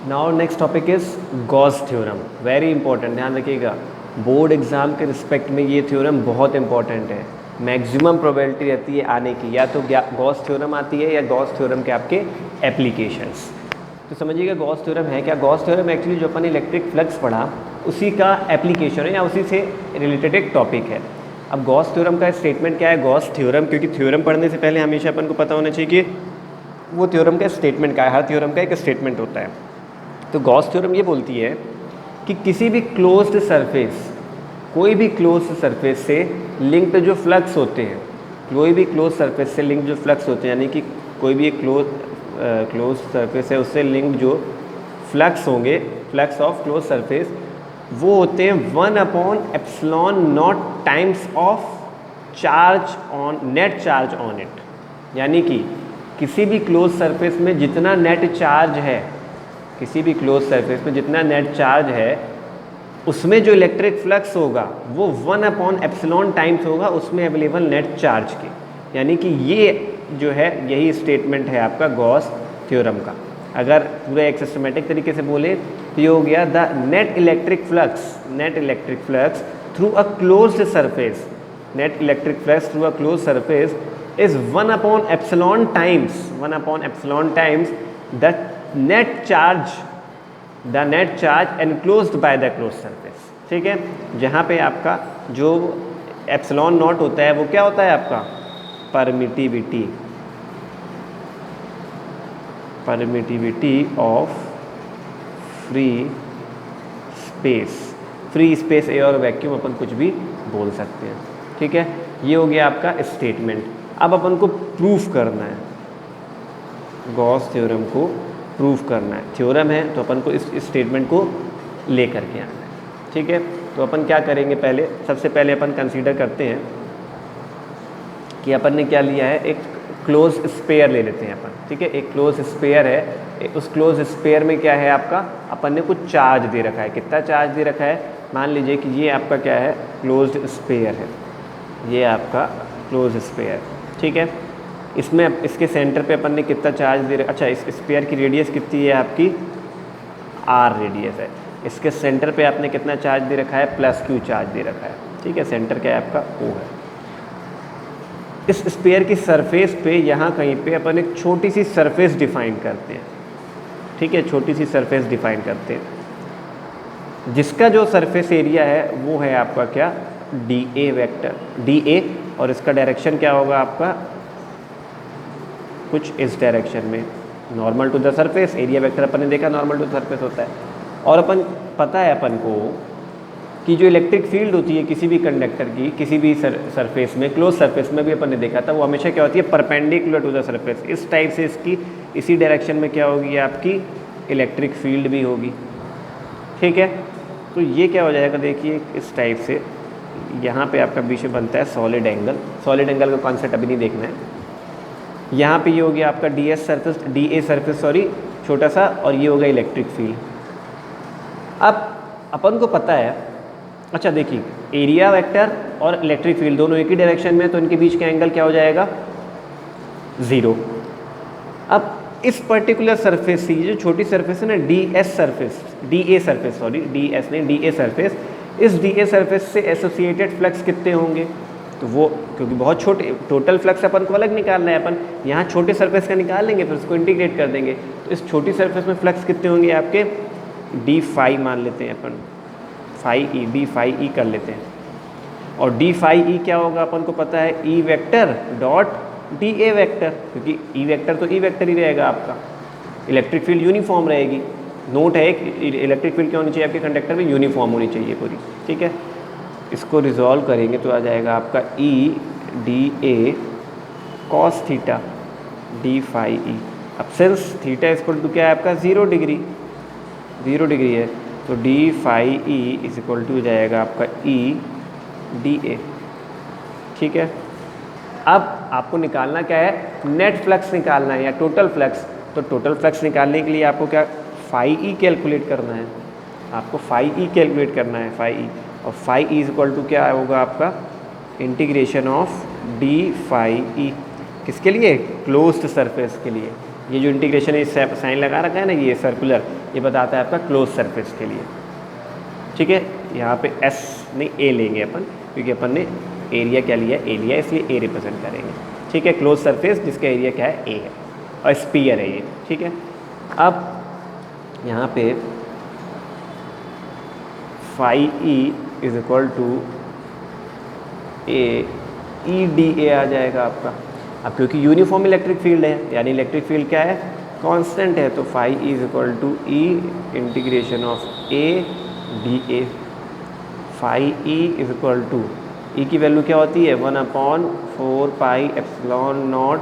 Now next topic is Gauss theorem, very important, ध्यान रखिएगा। Board exam के respect में ये थ्योरम बहुत इंपॉर्टेंट है। मैक्सिमम प्रोबेबिलिटी रहती है आने की, या तो गॉस थ्योरम आती है या गॉस थ्योरम के आपके एप्लीकेशंस। तो समझिएगा गॉस थ्योरम है क्या। गॉस थ्योरम एक्चुअली जो अपन इलेक्ट्रिक फ्लक्स पढ़ा उसी का एप्लीकेशन है या उसी से रिलेटेड एक टॉपिक है। अब गॉस थ्योरम का स्टेटमेंट क्या है, गॉस थ्योरम, क्योंकि थ्योरम पढ़ने से पहले हमेशा अपन को पता होना चाहिए कि वो थ्योरम का स्टेटमेंट क्या है। हर थ्योरम का एक स्टेटमेंट होता है। तो गॉस थ्योरम ये बोलती है कि किसी भी क्लोज्ड सरफेस, कोई भी क्लोज्ड सरफेस से लिंक्ड जो फ्लक्स होते हैं, कोई भी क्लोज सरफेस से लिंक्ड जो फ्लक्स होते हैं, यानी कि कोई भी एक क्लोज सरफेस है उससे लिंक्ड जो फ्लक्स होंगे, फ्लक्स ऑफ क्लोज सरफेस, वो होते हैं 1/ε0 times of charge on net charge on it. यानी कि किसी भी क्लोज सरफेस में जितना नेट चार्ज है, किसी भी क्लोज सरफेस में जितना नेट चार्ज है उसमें जो इलेक्ट्रिक फ्लक्स होगा वो 1/ε टाइम्स होगा उसमें अवेलेबल नेट चार्ज के। यानी कि ये जो है यही स्टेटमेंट है आपका गॉस थ्योरम का। अगर पूरा एक सिस्टमेटिक तरीके से बोले तो ये हो गया the net electric flux through a closed surface, net electric flux through a close surface is 1/ε times the net charge enclosed by the close surface. ठीक है, जहाँ पे आपका जो एप्सिलॉन नॉट होता है वो क्या होता है आपका permittivity of free space air और वैक्यूम अपन कुछ भी बोल सकते हैं। ठीक है, ये हो गया आपका स्टेटमेंट। अब अपन को प्रूफ करना है, गॉस थ्योरम को प्रूफ करना है। थ्योरम है तो अपन को इस स्टेटमेंट को ले करके आना है। ठीक है, तो अपन क्या करेंगे, सबसे पहले अपन कंसीडर करते हैं कि अपन ने क्या लिया है, एक क्लोज स्पेयर ले लेते हैं अपन। ठीक है, एक क्लोज स्पेयर है, उस क्लोज स्पेयर में क्या है आपका, अपन ने कुछ चार्ज दे रखा है। कितना चार्ज दे रखा है, मान लीजिए कि ये आपका क्या है, क्लोज्ड स्पेयर है, ये आपका क्लोज स्पेयर। ठीक है, इसमें इसके सेंटर पे अपन ने कितना चार्ज दे रखा, अच्छा इस स्पेयर की रेडियस कितनी है आपकी, r रेडियस है। इसके सेंटर पे आपने कितना चार्ज दे रखा है, +q चार्ज दे रखा है। ठीक है, सेंटर क्या है आपका O है। इस स्पेयर की सरफेस पे यहाँ कहीं पे अपन एक छोटी सी सरफेस डिफाइन करते हैं। ठीक है, छोटी सी सरफेस डिफाइन करते हैं जिसका जो सरफेस एरिया है वो है आपका क्या, dA वेक्टर, dA, और इसका डायरेक्शन क्या होगा आपका, कुछ इस डायरेक्शन में, normal to the surface. Area vector अपन ने देखा नॉर्मल टू द सरफेस होता है। और अपन पता है अपन को कि जो इलेक्ट्रिक फील्ड होती है किसी भी कंडक्टर की, किसी भी सरफेस में, क्लोज सरफेस में भी अपन ने देखा था, वो हमेशा क्या होती है, परपेंडिकुलर टू द सरफेस। इस टाइप से इसकी इसी डायरेक्शन में क्या होगी आपकी, इलेक्ट्रिक फील्ड भी होगी। ठीक है, तो ये क्या हो जाएगा, देखिए इस टाइप से यहाँ पे आपका बीच में बनता है सॉलिड एंगल। सॉलिड एंगल का कॉन्सेप्ट अभी नहीं देखना है। यहाँ पे ये हो गया आपका DA सरफेस छोटा सा, और ये हो गया इलेक्ट्रिक फील्ड। अब अपन को पता है, अच्छा देखिए, एरिया वेक्टर और इलेक्ट्रिक फील्ड दोनों एक ही डायरेक्शन में है, तो इनके बीच का एंगल क्या हो जाएगा, 0। अब इस पर्टिकुलर सरफेस से, जो छोटी सरफेस है ना, DA सरफेस, इस DA सरफेस से एसोसिएटेड फ्लक्स कितने होंगे, तो वो क्योंकि बहुत छोटे, टोटल फ्लक्स अपन को अलग निकालना है, अपन यहाँ छोटे सरफेस का निकाल लेंगे, फिर उसको इंटीग्रेट कर देंगे। तो इस छोटी सरफेस में फ्लक्स कितने होंगे आपके, d मान लेते हैं अपन, d कर लेते हैं। और d क्या होगा अपन को पता है, E vector dot dA vector, क्योंकि E वेक्टर तो E वेक्टर ही रहेगा आपका। इलेक्ट्रिक फील्ड यूनिफॉर्म रहेगी। नोट है, इलेक्ट्रिक फील्ड क्या होनी चाहिए आपके कंडक्टर में, यूनिफॉर्म होनी चाहिए पूरी। ठीक है, इसको रिजॉल्व करेंगे तो आ जाएगा आपका EdA cos थीटा d∅e। अब सिंस थीटा इक्वल टू क्या है आपका 0 डिग्री है, तो d∅e इक्वल टू जाएगा आपका EdA। ठीक है, अब आपको निकालना क्या है, नेट फ्लक्स निकालना है या टोटल फ्लक्स। तो टोटल फ्लक्स निकालने के लिए आपको क्या, ∅e कैलकुलेट करना है, आपको ∅e कैलकुलेट करना है, ∅e। और ∅e इक्वल टू क्या होगा आपका, इंटीग्रेशन ऑफ d∅e, किसके लिए, क्लोज्ड सरफेस के लिए। ये जो इंटीग्रेशन है साइन लगा रखा है ना ये सर्कुलर, ये बताता है आपका क्लोज सरफेस के लिए। ठीक है, यहाँ पे एस नहीं ए लेंगे अपन, क्योंकि अपन ने एरिया क्या लिया, ए लिया, इसलिए ए रिप्रेजेंट करेंगे। ठीक है, क्लोज सरफेस जिसका एरिया क्या है, ए है, और स्पीयर है ये। ठीक है, अब यहाँ पे phi E is equal to A E d A आ जाएगा आपका। अब क्योंकि यूनिफॉर्म इलेक्ट्रिक फील्ड है, यानी इलेक्ट्रिक फील्ड क्या है, कांस्टेंट है, तो phi E is equal to E integration of A d A. Phi E is equal to, E की वैल्यू क्या होती है, 1/4 pi epsilon naught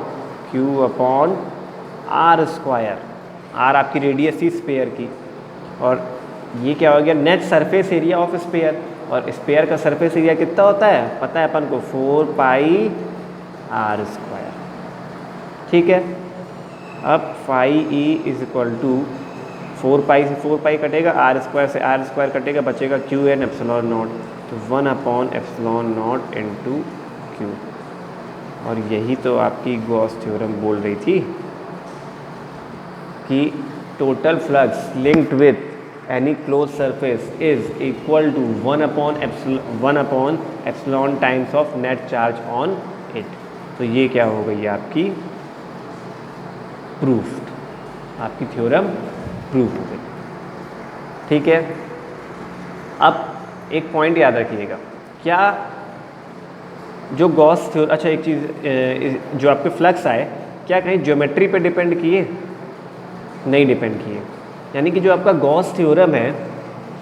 q upon r square. R आपकी रेडियस थी स्पेयर की, और ये क्या हो गया, net surface area of sphere, और स्पेयर का सरफेस एरिया कितना होता है पता है अपन को, 4 पाई आर स्क्वायर। ठीक है, अब phi E is equal to 4 pi से 4 पाई कटेगा, आर स्क्वायर से आर स्क्वायर कटेगा, बचेगा क्यू एन एप्सिलॉन नॉट, तो 1/एप्सिलॉन नॉट इनटू क्यू। और यही तो आपकी गॉस थ्योरम बोल रही थी कि total flux linked with any closed surface is equal to 1/epsilon times of net charge on it। तो ये क्या हो गई आपकी प्रूफ, आपकी थ्योरम प्रूफ हो गई। ठीक है, अब एक पॉइंट याद रखिएगा, क्या जो गॉस थ्योरम, अच्छा एक चीज़, जो आपके फ्लक्स आए क्या कहीं ज्योमेट्री पे डिपेंड किए, नहीं डिपेंड किए। यानी कि जो आपका गॉस थ्योरम है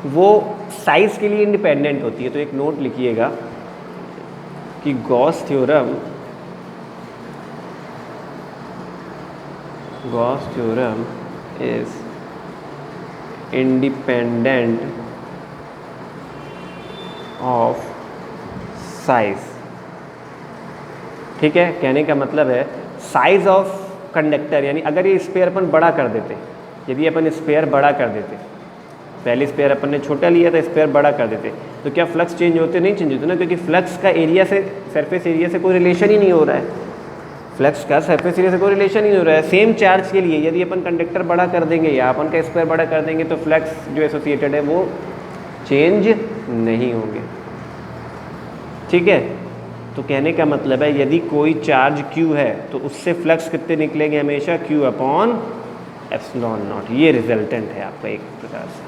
वो साइज़ के लिए इंडिपेंडेंट होती है। तो एक नोट लिखिएगा कि Gauss theorem is independent of size. ठीक है, कहने का मतलब है साइज ऑफ कंडक्टर, यानी अगर ये स्पेयर अपन बड़ा कर देते, यदि अपन स्पेयर बड़ा कर देते, पहले स्पेयर अपन ने छोटा लिया था, स्पेयर बड़ा कर देते, तो क्या फ्लक्स चेंज होते, नहीं चेंज होते ना, क्योंकि फ्लक्स का एरिया से, सरफेस एरिया से कोई रिलेशन ही नहीं हो रहा है। फ्लक्स का सरफेस एरिया से कोई रिलेशन ही नहीं हो रहा है। सेम चार्ज के लिए यदि अपन कंडक्टर बड़ा कर देंगे या अपन का स्पेयर बड़ा कर देंगे, तो फ्लक्स जो एसोसिएटेड है वो चेंज नहीं होंगे। ठीक है, तो कहने का मतलब है यदि कोई चार्ज Q है तो उससे फ्लक्स कितने निकलेंगे, हमेशा Q अपॉन एप्सिलॉन नॉट। ये रिजल्टेंट है आपका एक प्रकार से।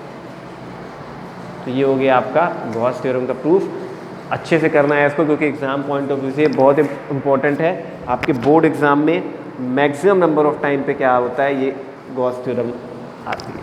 तो ये हो गया आपका गॉस थ्योरम का प्रूफ। अच्छे से करना है इसको, क्योंकि एग्जाम पॉइंट ऑफ व्यू से बहुत इंपॉर्टेंट है। आपके बोर्ड एग्जाम में मैक्सिमम नंबर ऑफ टाइम पे क्या होता है, ये गॉस थ्योरम आती है।